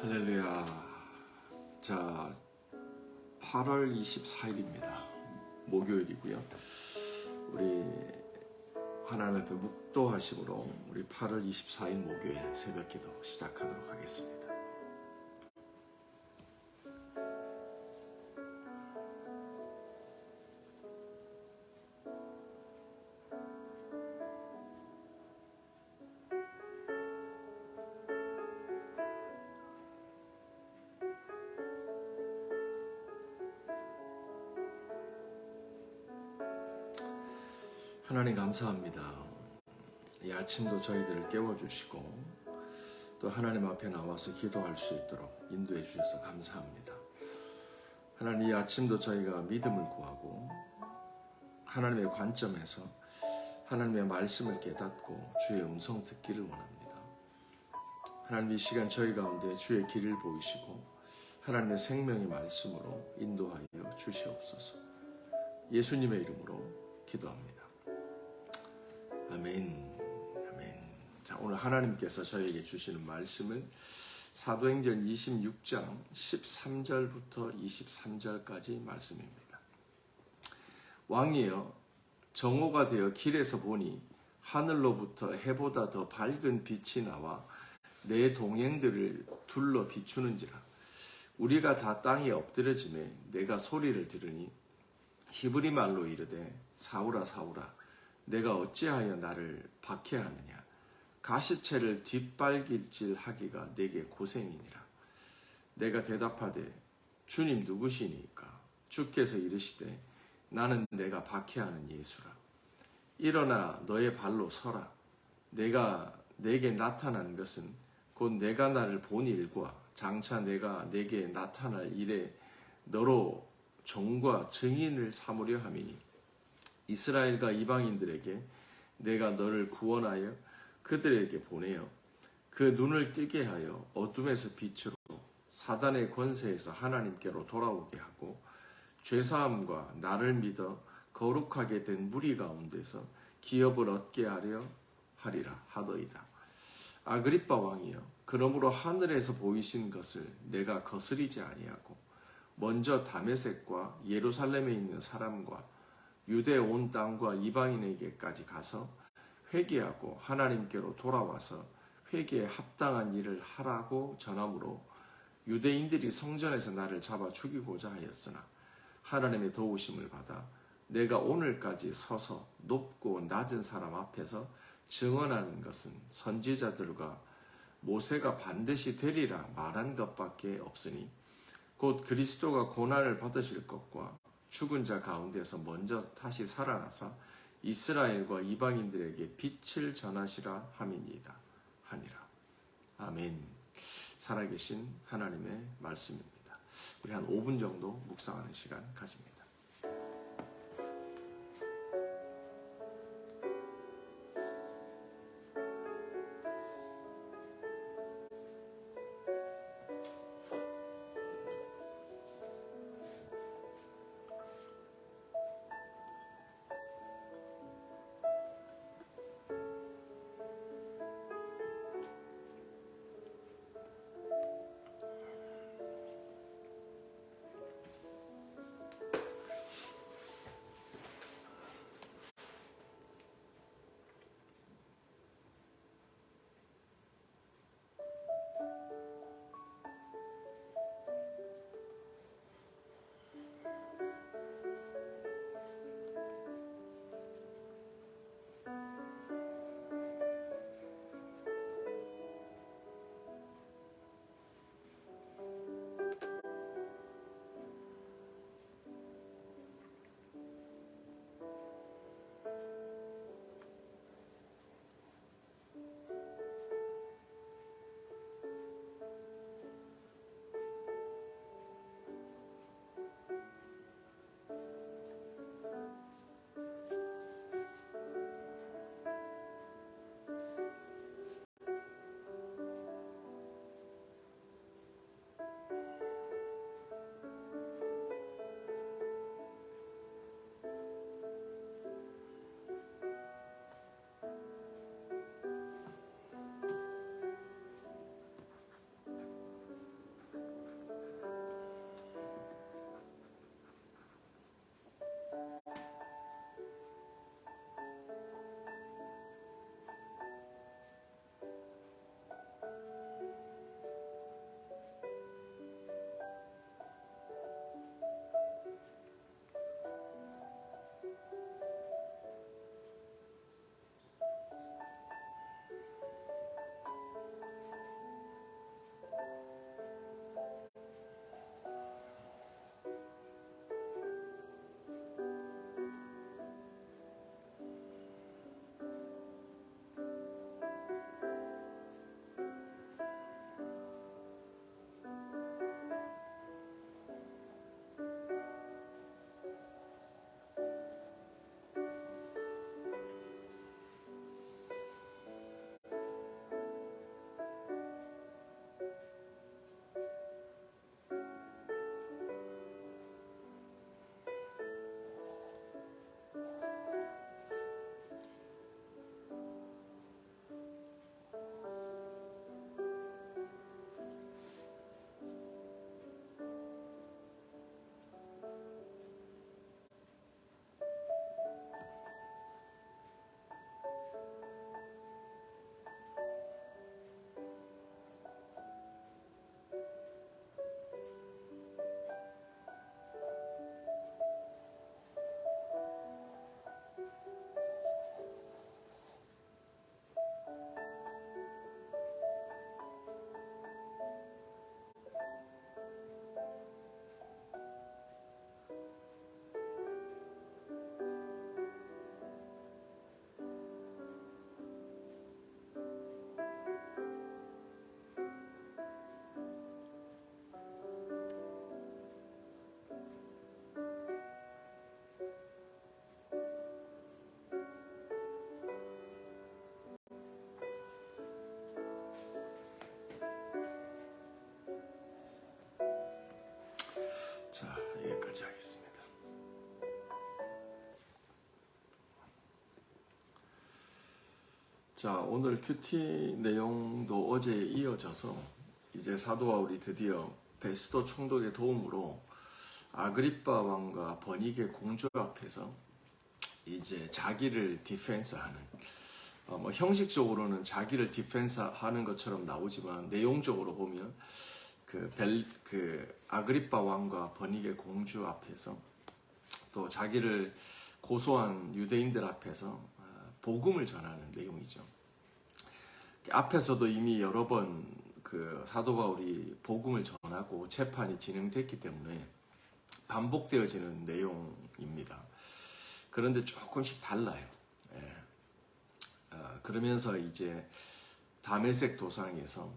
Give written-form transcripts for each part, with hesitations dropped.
할렐루야. 자, 8월 24일입니다. 목요일이고요. 우리 하나님 앞에 묵도하심으로 우리 8월 24일 목요일 새벽기도 시작하도록 하겠습니다. 하나님 감사합니다. 이 아침도 저희들을 깨워주시고 또 하나님 앞에 나와서 기도할 수 있도록 인도해 주셔서 감사합니다. 하나님, 이 아침도 저희가 믿음을 구하고 하나님의 관점에서 하나님의 말씀을 깨닫고 주의 음성 듣기를 원합니다. 하나님, 이 시간 저희 가운데 주의 길을 보이시고 하나님의 생명의 말씀으로 인도하여 주시옵소서. 예수님의 이름으로 기도합니다. 아멘. 아멘. 자, 오늘 하나님께서 저에게 주시는 말씀은 사도행전 26장 13절부터 23절까지 말씀입니다. 왕이여, 정오가 되어 길에서 보니 하늘로부터 해보다 더 밝은 빛이 나와 내 동행들을 둘러 비추는지라. 우리가 다 땅에 엎드려지매 내가 소리를 들으니 히브리 말로 이르되 사울아 사울아 내가 어찌하여 나를 박해하느냐. 가시채를 뒷발길질하기가 내게 고생이니라. 내가 대답하되 주님 누구시니까? 주께서 이르시되 나는 내가 박해하는 예수라. 일어나 너의 발로 서라. 내가 내게 나타난 것은 곧 내가 나를 본 일과 장차 내가 내게 나타날 일에 너로 종과 증인을 삼으려 함이니 이스라엘과 이방인들에게 내가 너를 구원하여 그들에게 보내어 그 눈을 뜨게 하여 어둠에서 빛으로 사단의 권세에서 하나님께로 돌아오게 하고 죄사함과 나를 믿어 거룩하게 된 무리 가운데서 기업을 얻게 하려 하리라 하더이다. 아그리빠 왕이여, 그러므로 하늘에서 보이신 것을 내가 거스리지 아니하고 먼저 다메섹과 예루살렘에 있는 사람과 유대 온 땅과 이방인에게까지 가서 회개하고 하나님께로 돌아와서 회개에 합당한 일을 하라고 전함으로 유대인들이 성전에서 나를 잡아 죽이고자 하였으나 하나님의 도우심을 받아 내가 오늘까지 서서 높고 낮은 사람 앞에서 증언하는 것은 선지자들과 모세가 반드시 되리라 말한 것밖에 없으니 곧 그리스도가 고난을 받으실 것과 죽은 자 가운데서 먼저 다시 살아나사 이스라엘과 이방인들에게 빛을 전하시라 함이니이다 하니라. 아멘. 살아계신 하나님의 말씀입니다. 우리 한 5분 정도 묵상하는 시간 가집니다. 자, 오늘 큐티 내용도 어제에 이어져서 이제 사도 바울이 드디어 베스도 총독의 도움으로 아그리빠 왕과 버니게 공주 앞에서 이제 자기를 디펜스하는, 형식적으로는 자기를 디펜스하는 것처럼 나오지만 내용적으로 보면 그 아그리빠 왕과 버니게 공주 앞에서 또 자기를 고소한 유대인들 앞에서 복음을 전하는 내용이죠. 앞에서도 이미 여러 번 그 사도 바울이 복음을 전하고 재판이 진행됐기 때문에 반복되어지는 내용입니다. 그런데 조금씩 달라요. 그러면서 이제 다메섹 도상에서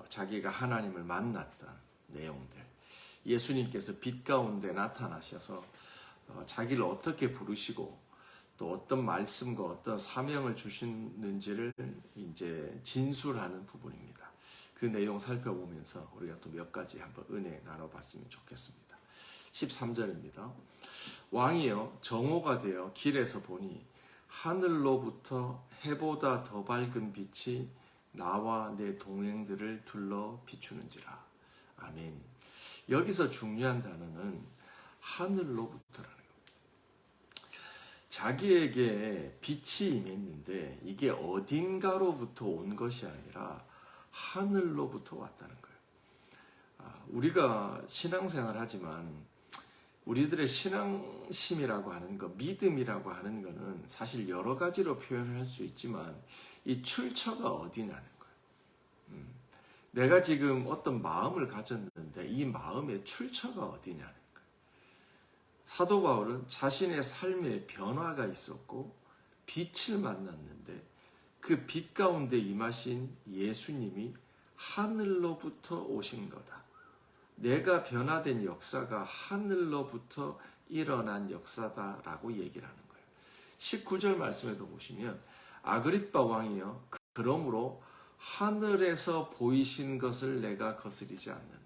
자기가 하나님을 만났던 내용들, 예수님께서 빛 가운데 나타나셔서 자기를 어떻게 부르시고 또 어떤 말씀과 어떤 사명을 주시는지를 이제 진술하는 부분입니다. 그 내용 살펴보면서 우리가 또 몇 가지 한번 은혜 나눠봤으면 좋겠습니다. 13절입니다. 왕이여 정오가 되어 길에서 보니 하늘로부터 해보다 더 밝은 빛이 나와 내 동행들을 둘러 비추는지라. 아멘. 여기서 중요한 단어는 하늘로부터라는 겁니다. 자기에게 빛이 임했는데 이게 어딘가로부터 온 것이 아니라 하늘로부터 왔다는 거예요. 우리가 신앙생활 하지만 우리들의 신앙심이라고 하는 것, 믿음이라고 하는 것은 사실 여러 가지로 표현할 수 있지만 이 출처가 어디냐는 거예요. 내가 지금 어떤 마음을 가졌는데 이 마음의 출처가 어디냐는 거예요. 사도 바울은 자신의 삶에 변화가 있었고 빛을 만났는데 그 빛 가운데 임하신 예수님이 하늘로부터 오신 거다. 내가 변화된 역사가 하늘로부터 일어난 역사다라고 얘기를 하는 거예요. 19절 말씀에도 보시면 아그리빠 왕이여 그러므로 하늘에서 보이신 것을 내가 거스리지 않는다.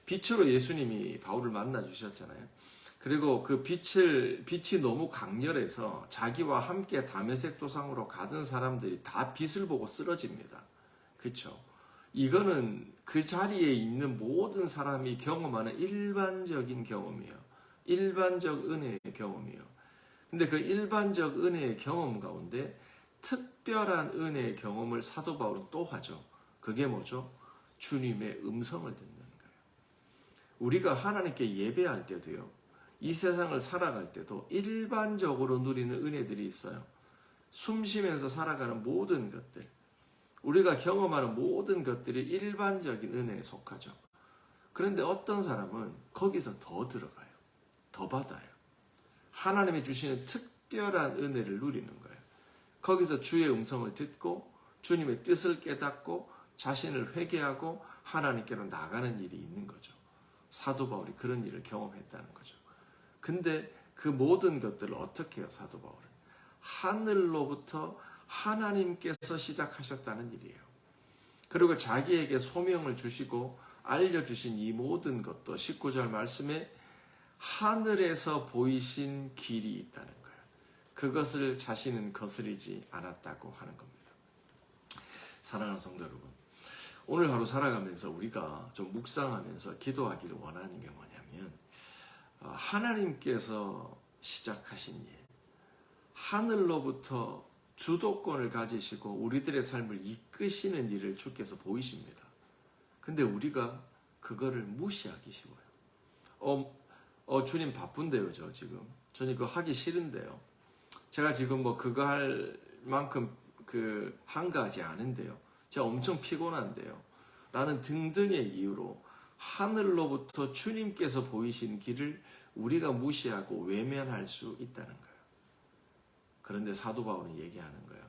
빛으로 예수님이 바울을 만나 주셨잖아요. 그리고 그 빛이 너무 강렬해서 자기와 함께 다메섹 도상으로 가던 사람들이 다 빛을 보고 쓰러집니다. 그렇죠? 이거는 그 자리에 있는 모든 사람이 경험하는 일반적인 경험이에요. 일반적 은혜의 경험이에요. 근데 그 일반적 은혜의 경험 가운데 특별한 은혜의 경험을 사도 바울은 또 하죠. 그게 뭐죠? 주님의 음성을 듣는 거예요. 우리가 하나님께 예배할 때도요. 이 세상을 살아갈 때도 일반적으로 누리는 은혜들이 있어요. 숨 쉬면서 살아가는 모든 것들, 우리가 경험하는 모든 것들이 일반적인 은혜에 속하죠. 그런데 어떤 사람은 거기서 더 들어가요. 더 받아요. 하나님이 주시는 특별한 은혜를 누리는 거예요. 거기서 주의 음성을 듣고 주님의 뜻을 깨닫고 자신을 회개하고 하나님께로 나가는 일이 있는 거죠. 사도 바울이 그런 일을 경험했다는 거죠. 근데 그 모든 것들을 어떻게 해요, 사도 바울은? 하늘로부터 하나님께서 시작하셨다는 일이에요. 그리고 자기에게 소명을 주시고 알려주신 이 모든 것도 19절 말씀에 하늘에서 보이신 길이 있다는 거예요. 그것을 자신은 거스리지 않았다고 하는 겁니다. 사랑하는 성도 여러분, 오늘 하루 살아가면서 우리가 좀 묵상하면서 기도하기를 원하는 게 뭐냐면 하나님께서 시작하신 일, 하늘로부터 주도권을 가지시고 우리들의 삶을 이끄시는 일을 주께서 보이십니다. 근데 우리가 그거를 무시하기 쉬워요. 주님 바쁜데요, 저 지금. 저는 그거 하기 싫은데요. 제가 지금 그거 할 만큼 한가하지 않은데요. 제가 엄청 피곤한데요. 라는 등등의 이유로 하늘로부터 주님께서 보이신 길을 우리가 무시하고 외면할 수 있다는 거예요. 그런데 사도 바울은 얘기하는 거예요.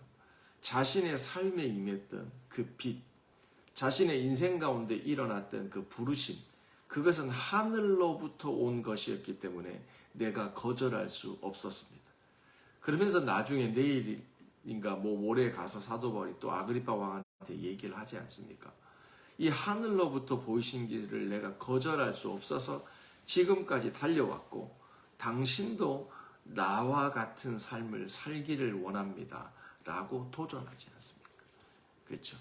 자신의 삶에 임했던 그 빛, 자신의 인생 가운데 일어났던 그 부르심, 그것은 하늘로부터 온 것이었기 때문에 내가 거절할 수 없었습니다. 그러면서 나중에 내일인가 모레 가서 사도 바울이 또 아그리빠 왕한테 얘기를 하지 않습니까? 이 하늘로부터 보이신 길을 내가 거절할 수 없어서 지금까지 달려왔고 당신도 나와 같은 삶을 살기를 원합니다 라고 도전하지 않습니까? 그렇죠?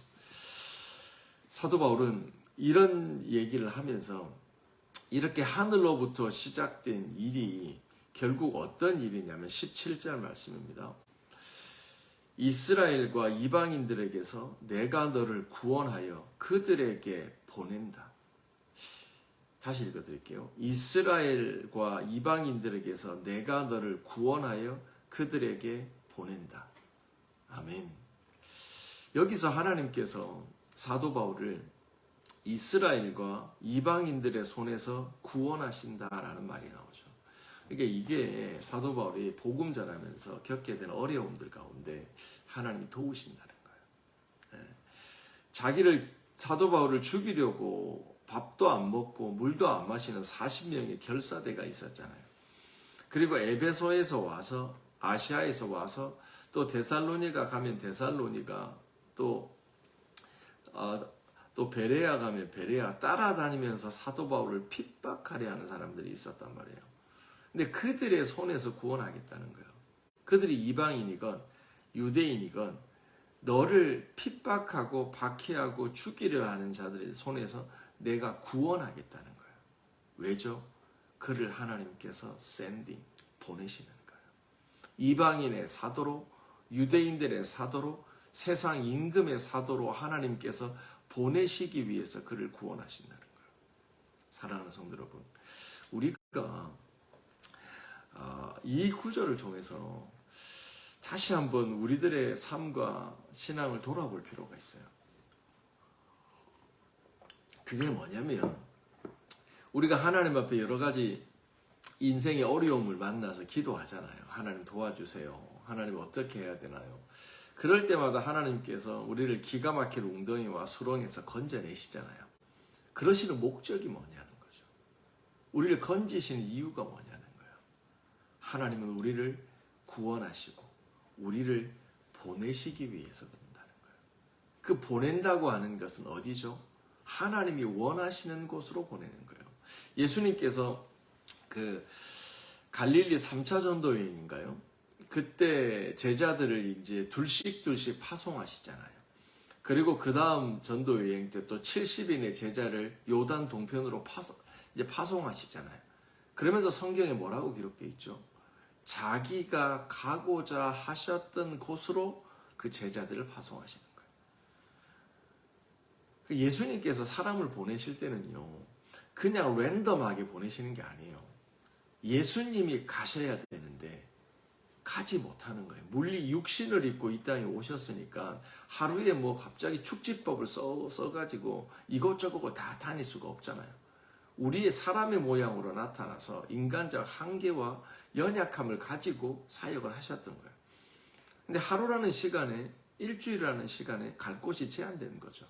사도 바울은 이런 얘기를 하면서 이렇게 하늘로부터 시작된 일이 결국 어떤 일이냐면 17절 말씀입니다. 이스라엘과 이방인들에게서 내가 너를 구원하여 그들에게 보낸다. 다시 읽어드릴게요. 이스라엘과 이방인들에게서 내가 너를 구원하여 그들에게 보낸다. 아멘. 여기서 하나님께서 사도 바울을 이스라엘과 이방인들의 손에서 구원하신다라는 말이 나오죠. 그러니까 이게 사도 바울이 복음 전하면서 겪게 된 어려움들 가운데 하나님이 도우신다는 거예요. 자기를 사도 바울을 죽이려고 밥도 안 먹고 물도 안 마시는 40명의 결사대가 있었잖아요. 그리고 에베소에서 와서 아시아에서 와서 또 데살로니가 가면 데살로니가 또 베레아 가면 베레아 따라다니면서 사도 바울을 핍박하려 하는 사람들이 있었단 말이에요. 근데 그들의 손에서 구원하겠다는 거예요. 그들이 이방인이건 유대인이건 너를 핍박하고 박해하고 죽이려 하는 자들의 손에서 내가 구원하겠다는 거예요. 왜죠? 그를 하나님께서 보내시는 거예요. 이방인의 사도로, 유대인들의 사도로, 세상 임금의 사도로 하나님께서 보내시기 위해서 그를 구원하신다는 거예요. 사랑하는 성도 여러분, 우리가 이 구절을 통해서 다시 한번 우리들의 삶과 신앙을 돌아볼 필요가 있어요. 그게 뭐냐면 우리가 하나님 앞에 여러 가지 인생의 어려움을 만나서 기도하잖아요. 하나님 도와주세요. 하나님 어떻게 해야 되나요? 그럴 때마다 하나님께서 우리를 기가 막힐 웅덩이와 수렁에서 건져내시잖아요. 그러시는 목적이 뭐냐는 거죠. 우리를 건지시는 이유가 뭐냐는 거예요. 하나님은 우리를 구원하시고 우리를 보내시기 위해서 그런다는 거예요. 그 보낸다고 하는 것은 어디죠? 하나님이 원하시는 곳으로 보내는 거예요. 예수님께서 그 갈릴리 3차 전도 여행인가요? 그때 제자들을 이제 둘씩 파송하시잖아요. 그리고 그 다음 전도 여행 때 또 70인의 제자를 요단 동편으로 파송하시잖아요. 그러면서 성경에 뭐라고 기록되어 있죠? 자기가 가고자 하셨던 곳으로 그 제자들을 파송하시는 거예요. 예수님께서 사람을 보내실 때는요, 그냥 랜덤하게 보내시는 게 아니에요. 예수님이 가셔야 되는데 가지 못하는 거예요. 물리 육신을 입고 이 땅에 오셨으니까 하루에 뭐 갑자기 축지법을 써가지고 이것저것 다 다닐 수가 없잖아요. 우리의 사람의 모양으로 나타나서 인간적 한계와 연약함을 가지고 사역을 하셨던 거예요. 근데 하루라는 시간에, 일주일이라는 시간에 갈 곳이 제한되는 거죠.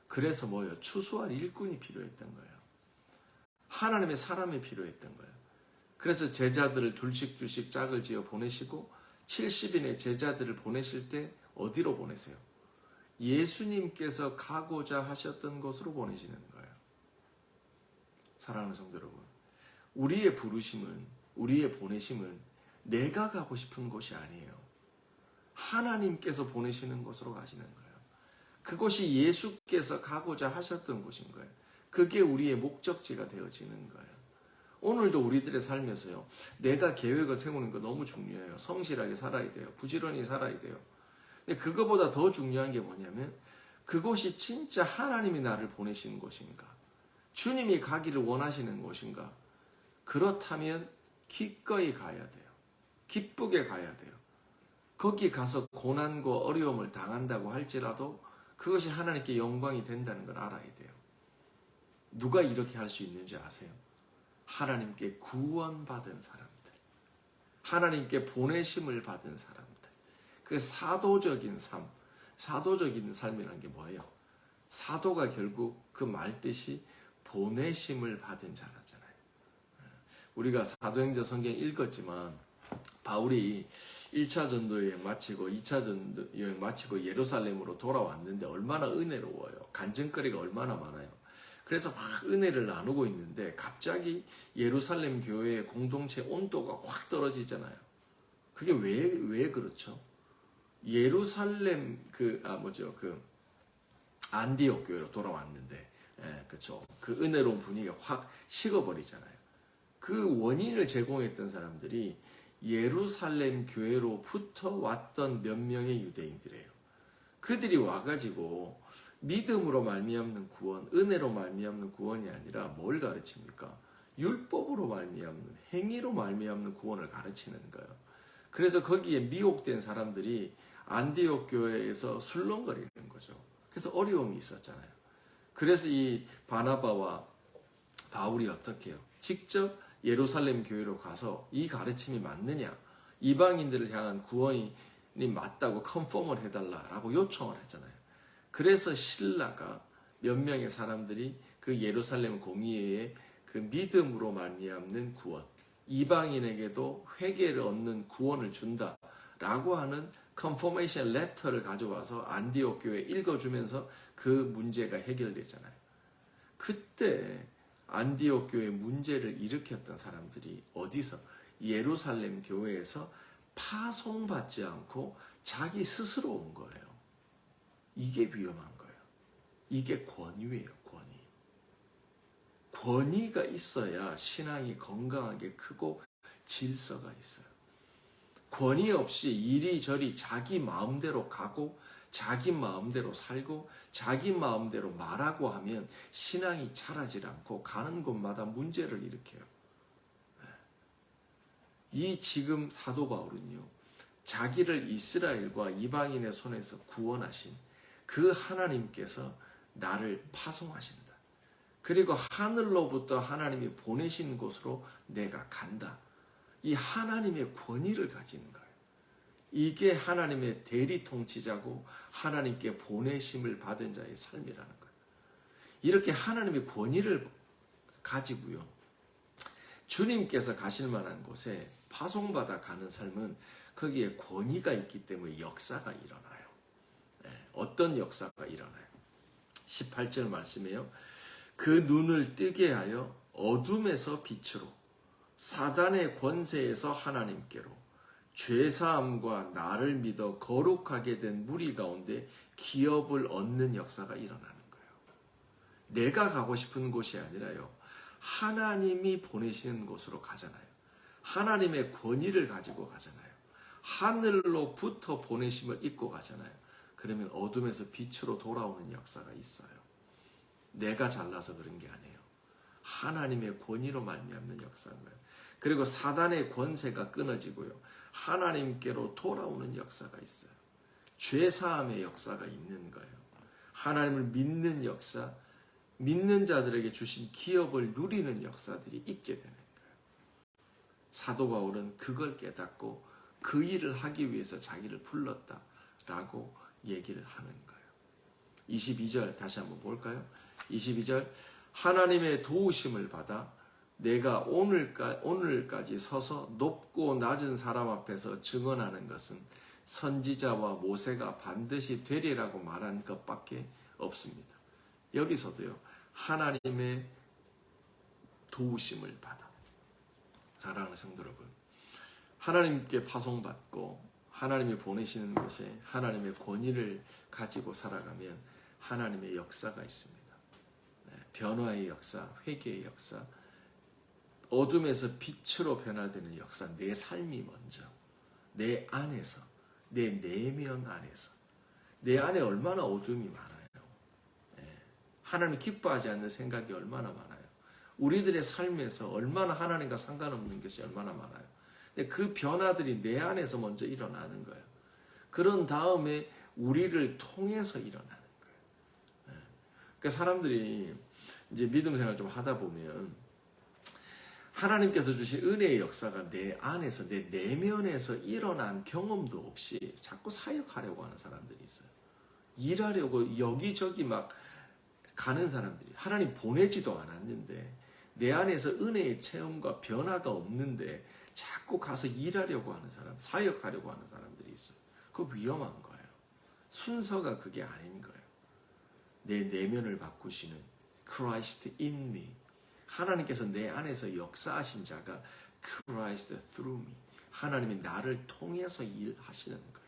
그래서 뭐예요? 추수할 일꾼이 필요했던 거예요. 하나님의 사람이 필요했던 거예요. 그래서 제자들을 둘씩 짝을 지어 보내시고 70인의 제자들을 보내실 때 어디로 보내세요? 예수님께서 가고자 하셨던 곳으로 보내시는 거예요. 사랑하는 성도 여러분, 우리의 부르심은, 우리의 보내심은 내가 가고 싶은 곳이 아니에요. 하나님께서 보내시는 곳으로 가시는 거예요. 그곳이 예수께서 가고자 하셨던 곳인 거예요. 그게 우리의 목적지가 되어지는 거예요. 오늘도 우리들의 삶에서요, 내가 계획을 세우는 거 너무 중요해요. 성실하게 살아야 돼요. 부지런히 살아야 돼요. 근데 그거보다 더 중요한 게 뭐냐면 그곳이 진짜 하나님이 나를 보내시는 곳인가? 주님이 가기를 원하시는 곳인가? 그렇다면 기꺼이 가야 돼요. 기쁘게 가야 돼요. 거기 가서 고난과 어려움을 당한다고 할지라도 그것이 하나님께 영광이 된다는 걸 알아야 돼요. 누가 이렇게 할 수 있는지 아세요? 하나님께 구원받은 사람들, 하나님께 보내심을 받은 사람들. 그 사도적인 삶이라는 게 뭐예요? 사도가 결국 그 말 뜻이 보내심을 받은 자라잖아요. 우리가 사도행전 성경 읽었지만 바울이 1차 전도여행 마치고 2차 전도여행 마치고 예루살렘으로 돌아왔는데 얼마나 은혜로워요. 간증거리가 얼마나 많아요. 그래서 막 은혜를 나누고 있는데 갑자기 예루살렘 교회의 공동체 온도가 확 떨어지잖아요. 그게 왜 그렇죠? 예루살렘 안디옥 교회로 돌아왔는데, 그렇죠. 그 은혜로운 분위기가 확 식어버리잖아요. 그 원인을 제공했던 사람들이 예루살렘 교회로부터 왔던 몇 명의 유대인들이에요. 그들이 와가지고 믿음으로 말미암는 구원, 은혜로 말미암는 구원이 아니라 뭘 가르칩니까? 율법으로 말미암는, 행위로 말미암는 구원을 가르치는 거예요. 그래서 거기에 미혹된 사람들이 안디옥 교회에서 술렁거리는 거죠. 그래서 어려움이 있었잖아요. 그래서 이 바나바와 바울이 어떻게 해요? 직접 예루살렘 교회로 가서 이 가르침이 맞느냐, 이방인들을 향한 구원이 맞다고 컨펌을 해달라라고 요청을 했잖아요. 그래서 신라가 몇 명의 사람들이 그 예루살렘 공의회에 그 믿음으로 말미암는 구원, 이방인에게도 회개를 얻는 구원을 준다라고 하는 컨포메이션 레터를 가져와서 안디옥 교회에 읽어주면서 그 문제가 해결되잖아요. 그때 안디옥 교회 문제를 일으켰던 사람들이 어디서? 예루살렘 교회에서 파송받지 않고 자기 스스로 온 거예요. 이게 위험한 거예요. 이게 권위예요, 권위. 권위가 있어야 신앙이 건강하게 크고 질서가 있어요. 권위 없이 이리저리 자기 마음대로 가고 자기 마음대로 살고 자기 마음대로 말하고 하면 신앙이 자라질 않고 가는 곳마다 문제를 일으켜요. 이 지금 사도 바울은요, 자기를 이스라엘과 이방인의 손에서 구원하신 그 하나님께서 나를 파송하신다. 그리고 하늘로부터 하나님이 보내신 곳으로 내가 간다. 이 하나님의 권위를 가지는 거예요. 이게 하나님의 대리 통치자고 하나님께 보내심을 받은 자의 삶이라는 거예요. 이렇게 하나님의 권위를 가지고요, 주님께서 가실 만한 곳에 파송받아 가는 삶은 거기에 권위가 있기 때문에 역사가 일어나요. 어떤 역사가 일어나요? 18절 말씀이에요. 그 눈을 뜨게 하여 어둠에서 빛으로, 사단의 권세에서 하나님께로, 죄사함과 나를 믿어 거룩하게 된 무리 가운데 기업을 얻는 역사가 일어나는 거예요. 내가 가고 싶은 곳이 아니라요, 하나님이 보내시는 곳으로 가잖아요. 하나님의 권위를 가지고 가잖아요. 하늘로부터 보내심을 입고 가잖아요. 그러면 어둠에서 빛으로 돌아오는 역사가 있어요. 내가 잘나서 그런 게 아니에요. 하나님의 권위로 말미암는 역사인 거예요. 그리고 사단의 권세가 끊어지고요, 하나님께로 돌아오는 역사가 있어요. 죄사함의 역사가 있는 거예요. 하나님을 믿는 역사, 믿는 자들에게 주신 기업을 누리는 역사들이 있게 되는 거예요. 사도 바울은 그걸 깨닫고 그 일을 하기 위해서 자기를 불렀다라고 얘기를 하는 거예요. 22절 다시 한번 볼까요? 22절, 하나님의 도우심을 받아 내가 오늘까지 서서 높고 낮은 사람 앞에서 증언하는 것은 선지자와 모세가 반드시 되리라고 말한 것밖에 없습니다. 여기서도요, 하나님의 도우심을 받아. 사랑하는 성도 여러분, 하나님께 파송받고 하나님이 보내시는 곳에 하나님의 권위를 가지고 살아가면 하나님의 역사가 있습니다. 변화의 역사, 회개의 역사, 어둠에서 빛으로 변화되는 역사, 내 삶이 먼저, 내 안에서, 내 내면 안에서, 내 안에 얼마나 어둠이 많아요. 하나님 기뻐하지 않는 생각이 얼마나 많아요. 우리들의 삶에서 얼마나 하나님과 상관없는 것이 얼마나 많아요. 근데 그 변화들이 내 안에서 먼저 일어나는 거예요. 그런 다음에 우리를 통해서 일어나는 거예요. 그러니까 사람들이 이제 믿음 생활 좀 하다 보면 하나님께서 주신 은혜의 역사가 내 안에서, 내 내면에서 일어난 경험도 없이 자꾸 사역하려고 하는 사람들이 있어요. 일하려고 여기저기 막 가는 사람들이, 하나님 보내지도 않았는데 내 안에서 은혜의 체험과 변화가 없는데 자꾸 가서 일하려고 하는 사람, 사역하려고 하는 사람들이 있어요. 그거 위험한 거예요. 순서가 그게 아닌 거예요. 내 내면을 바꾸시는 Christ in me, 하나님께서 내 안에서 역사하신 자가 Christ through me, 하나님이 나를 통해서 일하시는 거예요.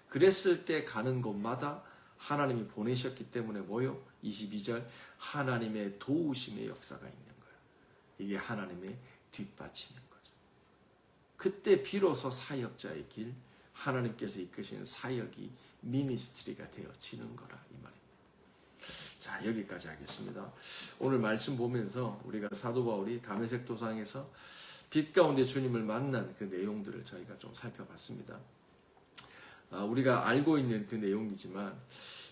그랬을 때 가는 곳마다 하나님이 보내셨기 때문에 뭐요? 22절 하나님의 도우심의 역사가 있는 거예요. 이게 하나님의 뒷받침인 거죠. 그때 비로소 사역자의 길, 하나님께서 이끄시는 사역이 미니스트리가 되어지는 거라 이 말입니다. 자, 여기까지 하겠습니다. 오늘 말씀 보면서 우리가 사도 바울이 다메섹 도상에서 빛 가운데 주님을 만난 그 내용들을 저희가 좀 살펴봤습니다. 우리가 알고 있는 그 내용이지만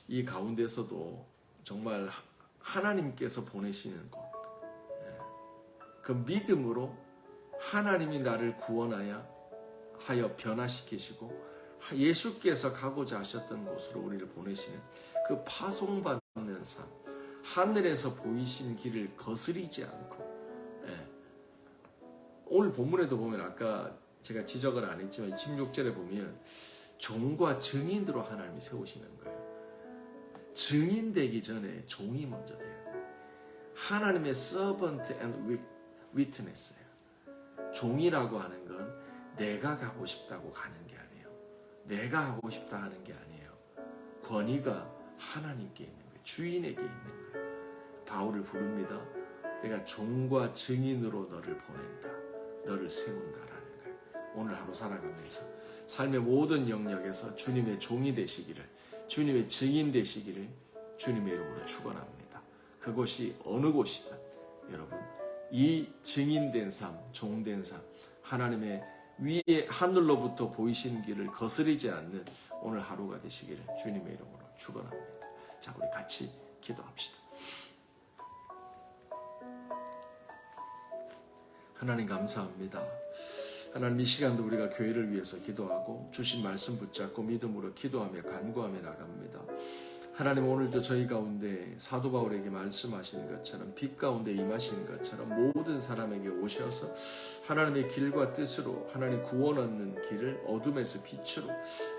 이 가운데서도 정말 하나님께서 보내시는 것, 그 믿음으로 하나님이 나를 구원하여 변화시키시고 예수께서 가고자 하셨던 곳으로 우리를 보내시는 그 파송받는 삶, 하늘에서 보이신 길을 거스리지 않고, 오늘 본문에도 보면 아까 제가 지적을 안 했지만 16절에 보면 종과 증인으로 하나님이 세우시는 거예요. 증인되기 전에 종이 먼저 돼야 돼요. 하나님의 servant and witness예요. 종이라고 하는 건 내가 가고 싶다고 가는 게 아니에요. 내가 하고 싶다 하는 게 아니에요. 권위가 하나님께 있는 거예요. 주인에게 있는 거예요. 바울을 부릅니다. 내가 종과 증인으로 너를 보낸다. 너를 세운다라는 거예요. 오늘 하루 살아가면서 삶의 모든 영역에서 주님의 종이 되시기를, 주님의 증인 되시기를 주님의 이름으로 축원합니다. 그곳이 어느 곳이든 여러분 이 증인된 삶, 종된 삶, 하나님의 위에 하늘로부터 보이시는 길을 거스리지 않는 오늘 하루가 되시기를 주님의 이름으로 축원합니다. 자, 우리 같이 기도합시다. 하나님 감사합니다. 하나님 이 시간도 우리가 교회를 위해서 기도하고 주신 말씀 붙잡고 믿음으로 기도하며 간구하며 나갑니다. 하나님 오늘도 저희 가운데 사도 바울에게 말씀하시는 것처럼 빛 가운데 임하시는 것처럼 모든 사람에게 오셔서 하나님의 길과 뜻으로 하나님 구원 얻는 길을 어둠에서 빛으로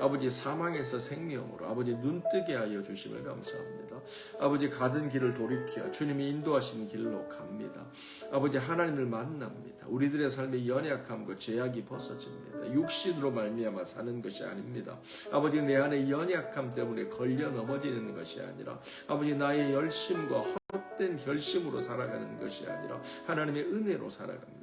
아버지 사망에서 생명으로 아버지 눈뜨게 하여 주심을 감사합니다. 아버지 가던 길을 돌이켜 주님이 인도하시는 길로 갑니다. 아버지 하나님을 만납니다. 우리들의 삶의 연약함과 죄악이 벗어집니다. 육신으로 말미암아 사는 것이 아닙니다. 아버지 내 안의 연약함 때문에 걸려 넘어지는 것이 아니라 아버지 나의 열심과 헛된 결심으로 살아가는 것이 아니라 하나님의 은혜로 살아갑니다.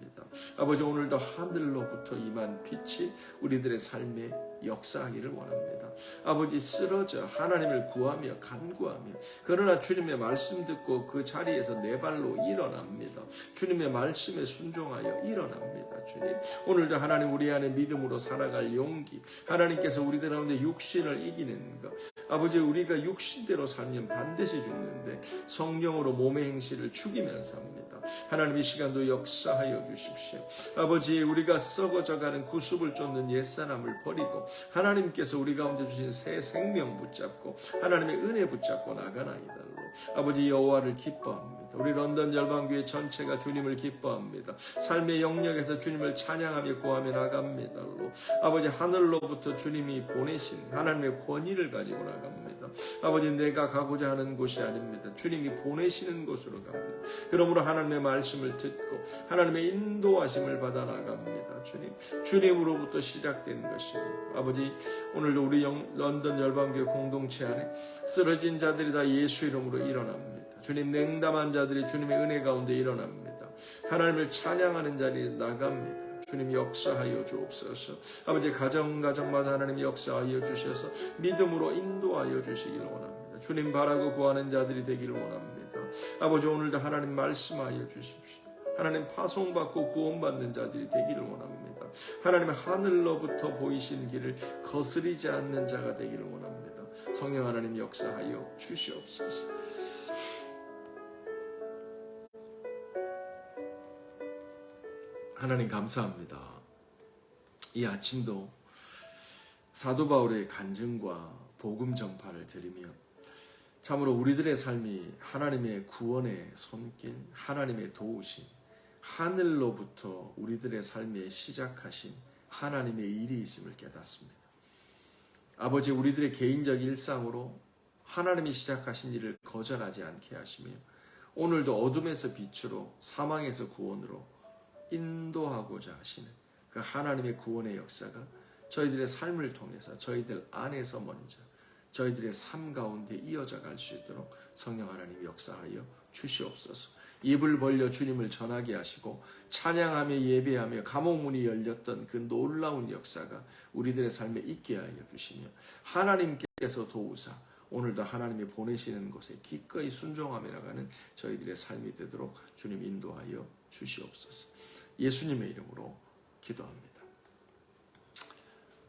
아버지 오늘도 하늘로부터 임한 빛이 우리들의 삶에 역사하기를 원합니다. 아버지 쓰러져 하나님을 구하며 간구하며 그러나 주님의 말씀 듣고 그 자리에서 내 발로 일어납니다. 주님의 말씀에 순종하여 일어납니다. 주님 오늘도 하나님 우리 안에 믿음으로 살아갈 용기, 하나님께서 우리들 가운데 육신을 이기는 것, 아버지 우리가 육신대로 살면 반드시 죽는데 성령으로 몸의 행실을 죽이면서 합니다. 하나님 이 시간도 역사하여 주십시오. 아버지 우리가 썩어져가는 구습을 쫓는 옛사람을 버리고 하나님께서 우리 가운데 주신 새 생명 붙잡고 하나님의 은혜 붙잡고 나가나이다로 아버지 여호와를 기뻐합니다. 우리 런던 열방교회 전체가 주님을 기뻐합니다. 삶의 영역에서 주님을 찬양하며 구하며 나갑니다로 아버지 하늘로부터 주님이 보내신 하나님의 권위를 가지고 나갑니다. 아버지 내가 가고자 하는 곳이 아닙니다. 주님이 보내시는 곳으로 갑니다. 그러므로 하나님의 말씀을 듣고 하나님의 인도하심을 받아 나갑니다. 주님으로부터 시작된 것입니다. 아버지 오늘도 우리 런던 열방교회 공동체 안에 쓰러진 자들이 다 예수 이름으로 일어납니다. 주님 냉담한 자들이 주님의 은혜 가운데 일어납니다. 하나님을 찬양하는 자리에 나갑니다. 주님 역사하여 주옵소서. 아버지 가정마다 하나님 역사하여 주셔서 믿음으로 인도하여 주시기를 원합니다. 주님 바라고 구하는 자들이 되기를 원합니다. 아버지 오늘도 하나님 말씀하여 주십시오. 하나님 파송받고 구원받는 자들이 되기를 원합니다. 하나님 하늘로부터 보이신 길을 거스리지 않는 자가 되기를 원합니다. 성령 하나님 역사하여 주시옵소서. 하나님 감사합니다. 이 아침도 사도 바울의 간증과 복음 전파를 드리며 참으로 우리들의 삶이 하나님의 구원의 손길, 하나님의 도우심, 하늘로부터 우리들의 삶에 시작하신 하나님의 일이 있음을 깨닫습니다. 아버지 우리들의 개인적 일상으로 하나님이 시작하신 일을 거절하지 않게 하시며 오늘도 어둠에서 빛으로 사망에서 구원으로 인도하고자 하시는 그 하나님의 구원의 역사가 저희들의 삶을 통해서 저희들 안에서 먼저 저희들의 삶 가운데 이어져 갈 수 있도록 성령 하나님 역사하여 주시옵소서. 입을 벌려 주님을 전하게 하시고 찬양하며 예배하며 감옥문이 열렸던 그 놀라운 역사가 우리들의 삶에 있게 하여 주시며 하나님께서 도우사 오늘도 하나님이 보내시는 곳에 기꺼이 순종하며 나가는 저희들의 삶이 되도록 주님 인도하여 주시옵소서. 예수님의 이름으로 기도합니다.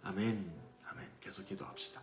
아멘. 아멘. 계속 기도합시다.